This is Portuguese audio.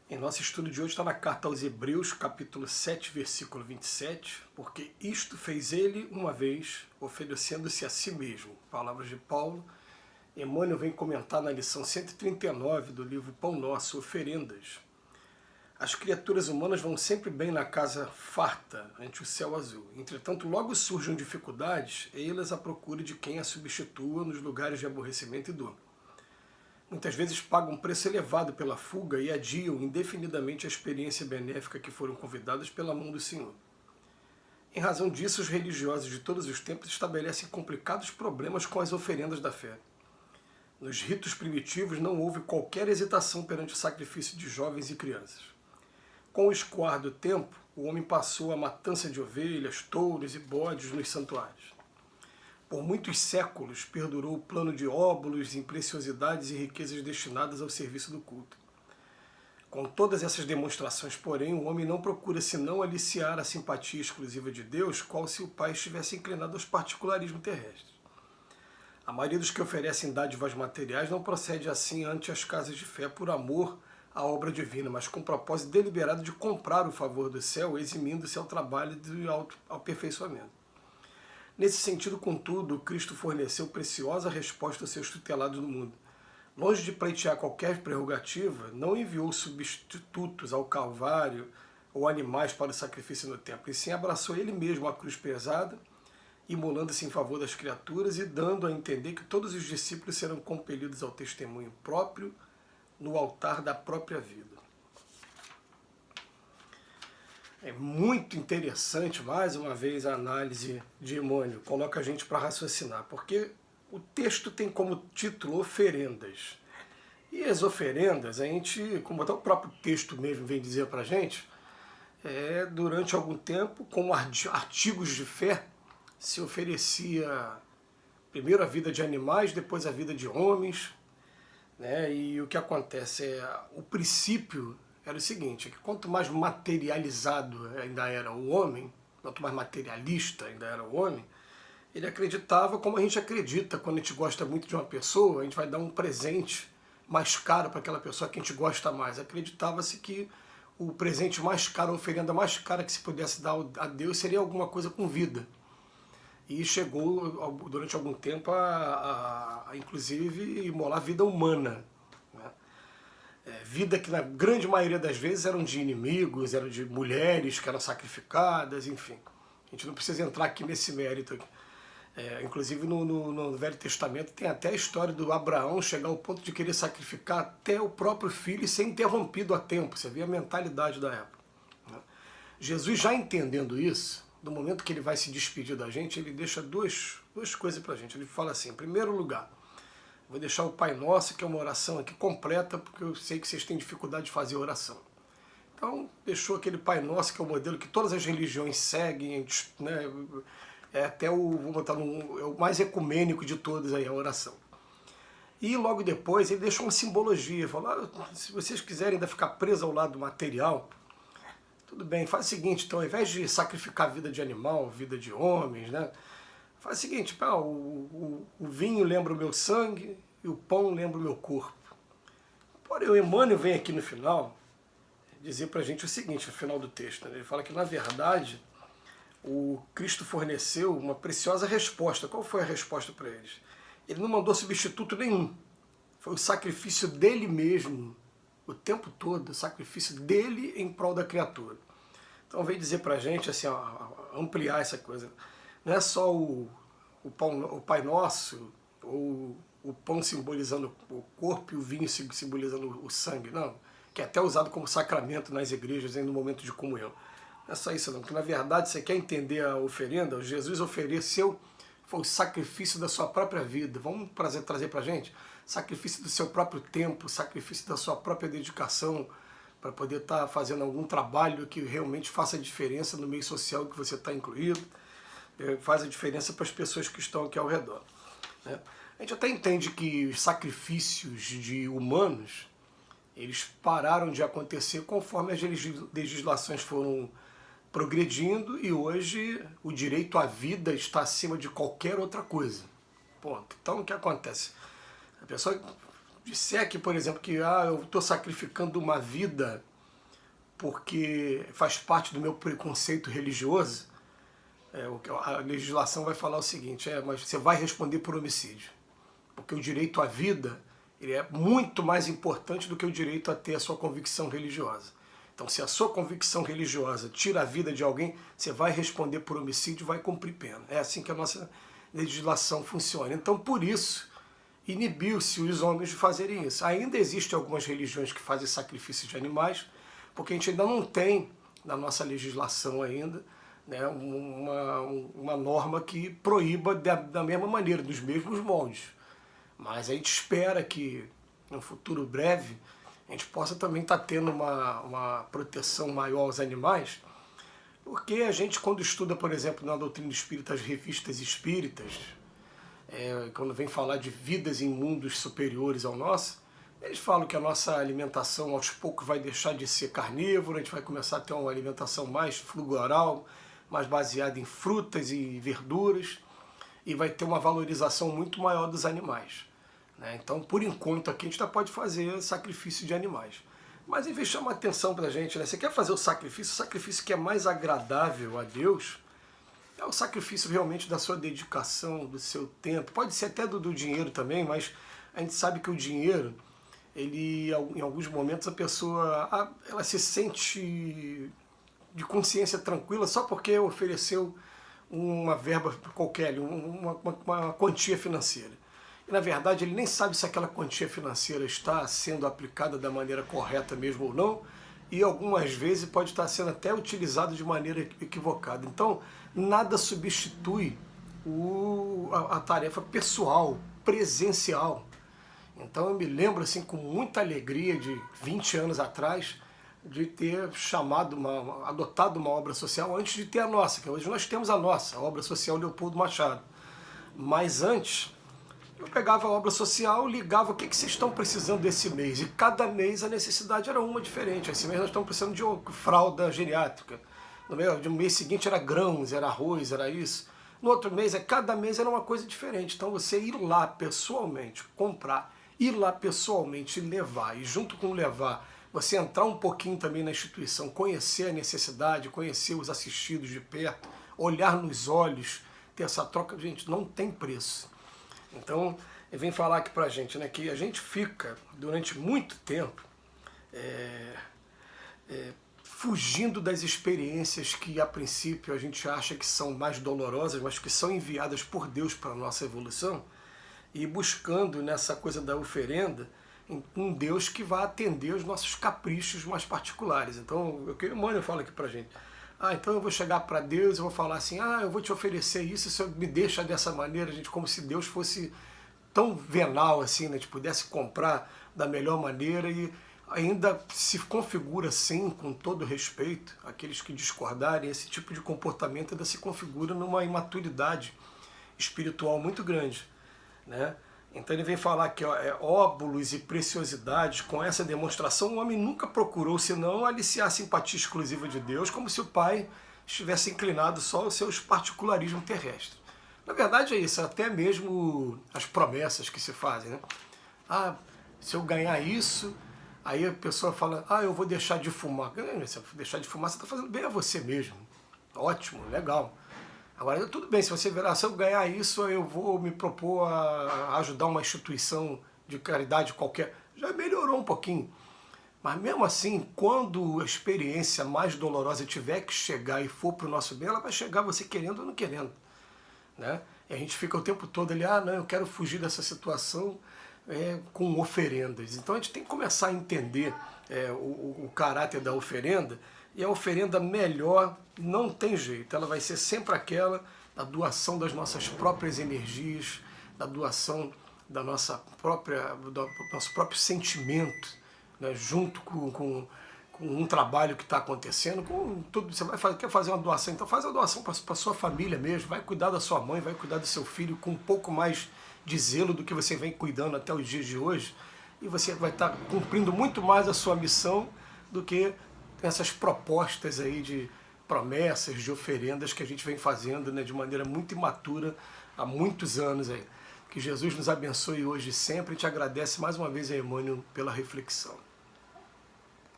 Em nosso estudo de hoje está na carta aos Hebreus, capítulo 7, versículo 27, porque isto fez ele uma vez, oferecendo-se a si mesmo. Palavras de Paulo. Emmanuel vem comentar na lição 139 do livro Pão Nosso, Oferendas. As criaturas humanas vão sempre bem na casa farta, ante o céu azul. Entretanto, logo surgem dificuldades, elas à procura de quem a substitua nos lugares de aborrecimento e dor. Muitas vezes pagam um preço elevado pela fuga e adiam indefinidamente a experiência benéfica que foram convidadas pela mão do Senhor. Em razão disso, os religiosos de todos os tempos estabelecem complicados problemas com as oferendas da fé. Nos ritos primitivos não houve qualquer hesitação perante o sacrifício de jovens e crianças. Com o escoar do tempo, o homem passou à matança de ovelhas, touros e bodes nos santuários. Por muitos séculos perdurou o plano de óbolos, preciosidades e riquezas destinadas ao serviço do culto. Com todas essas demonstrações, porém, o homem não procura senão aliciar a simpatia exclusiva de Deus, qual se o Pai estivesse inclinado aos particularismos terrestres. A maioria dos que oferecem dádivas materiais não procede assim ante as casas de fé por amor à obra divina, mas com propósito deliberado de comprar o favor do céu, eximindo-se ao trabalho de autoaperfeiçoamento. Nesse sentido, contudo, Cristo forneceu preciosa resposta aos seus tutelados do mundo. Longe de pleitear qualquer prerrogativa, não enviou substitutos ao Calvário ou animais para o sacrifício no templo, e sim abraçou ele mesmo a cruz pesada, imolando-se em favor das criaturas e dando a entender que todos os discípulos serão compelidos ao testemunho próprio no altar da própria vida. É muito interessante, mais uma vez, a análise de Emmanuel, coloca a gente para raciocinar, porque o texto tem como título oferendas. E as oferendas, a gente, como até o próprio texto mesmo vem dizer para a gente, durante algum tempo, como artigos de fé, se oferecia primeiro a vida de animais, depois a vida de homens, né? E o que acontece o princípio era o seguinte, que quanto mais materializado ainda era o homem, quanto mais materialista ainda era o homem, ele acreditava como a gente acredita quando a gente gosta muito de uma pessoa, a gente vai dar um presente mais caro para aquela pessoa que a gente gosta mais. Acreditava-se que o presente mais caro, a oferenda mais cara que se pudesse dar a Deus seria alguma coisa com vida. E chegou, durante algum tempo, inclusive, imolar a vida humana. Vida que na grande maioria das vezes eram de inimigos, eram de mulheres que eram sacrificadas, enfim. A gente não precisa entrar aqui nesse mérito aqui. Inclusive no Velho Testamento tem até a história do Abraão chegar ao ponto de querer sacrificar até o próprio filho e ser interrompido a tempo. Você vê a mentalidade da época. Jesus, já entendendo isso, no momento que ele vai se despedir da gente, ele deixa duas coisas pra gente. Ele fala assim, em primeiro lugar, vou deixar o Pai Nosso, que é uma oração aqui completa, porque eu sei que vocês têm dificuldade de fazer oração. Então, deixou aquele Pai Nosso, que é o modelo que todas as religiões seguem, né? Até vou botar é o mais ecumênico de todos aí, a oração. E logo depois ele deixou uma simbologia, falou, se vocês quiserem ainda ficar presos ao lado material, tudo bem, faz o seguinte, então ao invés de sacrificar a vida de animal, vida de homens, né? Faz o seguinte, o vinho lembra o meu sangue e o pão lembra o meu corpo. Porém, o Emmanuel vem aqui no final dizer para a gente o seguinte, no final do texto. Né? Ele fala que, na verdade, o Cristo forneceu uma preciosa resposta. Qual foi a resposta para eles? Ele não mandou substituto nenhum. Foi o sacrifício dele mesmo, o tempo todo, o sacrifício dele em prol da criatura. Então, vem dizer para a gente, assim, ampliar essa coisa. Não é só o Pai Nosso, ou o pão simbolizando o corpo e o vinho simbolizando o sangue, não. Que é até usado como sacramento nas igrejas, no momento de comunhão. Não é só isso não, porque na verdade, você quer entender a oferenda, Jesus ofereceu, foi o sacrifício da sua própria vida. Vamos trazer para a gente? Sacrifício do seu próprio tempo, sacrifício da sua própria dedicação, para poder estar fazendo algum trabalho que realmente faça diferença no meio social que você está incluído. Faz a diferença para as pessoas que estão aqui ao redor. Né? A gente até entende que os sacrifícios de humanos, eles pararam de acontecer conforme as legislações foram progredindo e hoje o direito à vida está acima de qualquer outra coisa. Ponto. Então o que acontece? A pessoa disser que, por exemplo, que eu estou sacrificando uma vida porque faz parte do meu preconceito religioso, a legislação vai falar o seguinte, mas você vai responder por homicídio. Porque o direito à vida ele é muito mais importante do que o direito a ter a sua convicção religiosa. Então, se a sua convicção religiosa tira a vida de alguém, você vai responder por homicídio e vai cumprir pena. É assim que a nossa legislação funciona. Então, por isso, inibiu-se os homens de fazerem isso. Ainda existem algumas religiões que fazem sacrifício de animais, porque a gente ainda não tem, na nossa legislação ainda, né, uma norma que proíba da mesma maneira, dos mesmos moldes. Mas a gente espera que, no futuro breve, a gente possa também estar tendo uma proteção maior aos animais, porque a gente, quando estuda, por exemplo, na doutrina espírita, as revistas espíritas, quando vem falar de vidas em mundos superiores ao nosso, eles falam que a nossa alimentação aos poucos vai deixar de ser carnívora, a gente vai começar a ter uma alimentação mais floral, mais baseada em frutas e verduras, e vai ter uma valorização muito maior dos animais. Então, por enquanto, aqui a gente ainda pode fazer sacrifício de animais. Mas, em vez de chamar atenção para a gente, você quer fazer o sacrifício que é mais agradável a Deus, é o sacrifício realmente da sua dedicação, do seu tempo. Pode ser até do dinheiro também, mas a gente sabe que o dinheiro, ele, em alguns momentos, a pessoa ela se sente de consciência tranquila só porque ofereceu uma verba qualquer, uma quantia financeira. E, na verdade, ele nem sabe se aquela quantia financeira está sendo aplicada da maneira correta mesmo ou não, e algumas vezes pode estar sendo até utilizado de maneira equivocada. Então, nada substitui a tarefa pessoal, presencial. Então, eu me lembro assim, com muita alegria, de 20 anos atrás, de ter adotado uma obra social antes de ter a nossa, que hoje nós temos a nossa, a obra social Leopoldo Machado. Mas antes, eu pegava a obra social, ligava o que vocês estão precisando desse mês, e cada mês a necessidade era uma diferente. Esse mês nós estamos precisando de fralda geriátrica, no mês seguinte era grãos, era arroz, era isso. No outro mês, cada mês era uma coisa diferente. Então você ir lá pessoalmente, comprar, ir lá pessoalmente levar, e junto com levar, você entrar um pouquinho também na instituição, conhecer a necessidade, conhecer os assistidos de perto, olhar nos olhos, ter essa troca, gente, não tem preço. Então, ele vem falar aqui pra gente, né, que a gente fica, durante muito tempo, fugindo das experiências que, a princípio, a gente acha que são mais dolorosas, mas que são enviadas por Deus para a nossa evolução, e buscando nessa coisa da oferenda, um Deus que vai atender os nossos caprichos mais particulares. Então, o que o Emmanuel fala aqui pra gente. Então eu vou chegar para Deus e vou falar assim, eu vou te oferecer isso, se me deixa dessa maneira, gente, como se Deus fosse tão venal assim, né, pudesse comprar da melhor maneira, e ainda se configura assim, com todo respeito, aqueles que discordarem, esse tipo de comportamento ainda se configura numa imaturidade espiritual muito grande, né? Então ele vem falar que óbulos e preciosidades, com essa demonstração, o homem nunca procurou senão aliciar a simpatia exclusiva de Deus, como se o Pai estivesse inclinado só aos seus particularismos terrestres. Na verdade é isso, até mesmo as promessas que se fazem, né? Se eu ganhar isso, aí a pessoa fala, eu vou deixar de fumar. Se deixar de fumar, você está fazendo bem a você mesmo. Ótimo, legal. Agora, tudo bem, se você virar, se eu ganhar isso, eu vou me propor a ajudar uma instituição de caridade qualquer. Já melhorou um pouquinho. Mas mesmo assim, quando a experiência mais dolorosa tiver que chegar e for para o nosso bem, ela vai chegar você querendo ou não querendo, né? E a gente fica o tempo todo ali, não, eu quero fugir dessa situação com oferendas. Então a gente tem que começar a entender o caráter da oferenda. E a oferenda melhor não tem jeito, ela vai ser sempre aquela da doação das nossas próprias energias, da doação do nosso próprio sentimento, né, junto com um trabalho que está acontecendo, com tudo. Você quer fazer uma doação, então faz a doação para a sua família mesmo, vai cuidar da sua mãe, vai cuidar do seu filho com um pouco mais de zelo do que você vem cuidando até os dias de hoje, e você vai estar cumprindo muito mais a sua missão do que essas propostas aí de promessas, de oferendas que a gente vem fazendo, né, de maneira muito imatura há muitos anos aí. Que Jesus nos abençoe hoje e sempre. A gente agradece mais uma vez a Emmanuel pela reflexão.